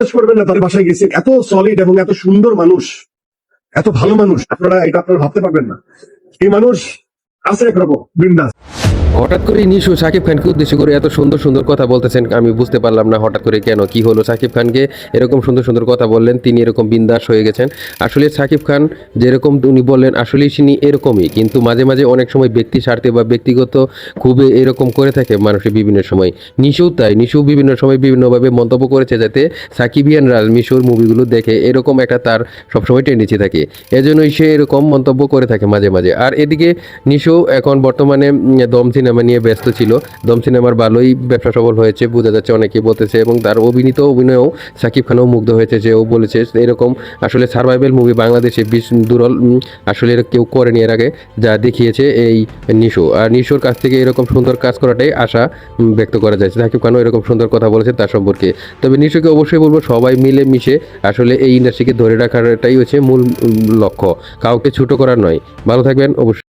বিশ্বাস করবেন না, তার বাসায় গেছি, এত সলিড এবং এত সুন্দর মানুষ, এত ভালো মানুষ, আপনারা ভাবতে পারবেন না। এই মানুষ আছে একরকম বিন্দাস। হঠাৎ করে নিশু শাকিব খানকে উদ্দেশ্য করে এত সুন্দর সুন্দর কথা বলতেছেন, আমি বুঝতে পারলাম না হঠাৎ করে কেন, কি হলো শাকিব খানকে এরকম সুন্দর সুন্দর কথা বললেন, তিনি এরকম বিন্দাস হয়ে গেছেন। আসলে শাকিব খান যেরকম উনি বললেন আসলেই তিনি এরকমই, কিন্তু মাঝে মাঝে অনেক সময় ব্যক্তি স্বার্থে বা ব্যক্তিগত খুবই এরকম করে থাকে মানুষের বিভিন্ন সময়। নিশু তাই, নিশু বিভিন্ন সময় বিভিন্নভাবে মন্তব্য করেছে যাতে সাকিবিয়ানরা মিশুর মুভিগুলো দেখে, এরকম একটা তার সবসময় টেন্ডেন্সি থাকে, এজন্যই সে এরকম মন্তব্য করে থাকে মাঝে মাঝে। আর এদিকে নিশু এখন বর্তমানে দম সিনেমা নিয়ে ব্যস্ত ছিল। দম সিনেমার ভালোই ব্যবসা সফল হয়েছে বোঝা যাচ্ছে, অনেকেই বলতেছে, এবং তার অভিনয়েও শাকিব খানও মুগ্ধ হয়েছে, যে ও বলেছে এরকম আসলে সার্ভাইভাল মুভি বাংলাদেশে দুরল আসলে কেউ করেনি এর আগে, যা দেখিয়েছে এই নিশু। আর নিশুর কাছ থেকে এরকম সুন্দর কাজ করাটাই আশা ব্যক্ত করা যাচ্ছে। শাকিব খানও এরকম সুন্দর কথা বলেছে তার সম্পর্কে। তবে নিশুকে অবশ্যই বলবো সবাই মিলে মিশে আসলে এই ইন্ডাস্ট্রিকে ধরে রাখাটাই হচ্ছে মূল লক্ষ্য, কাউকে ছোট করার নয়। ভালো থাকবেন অবশ্যই।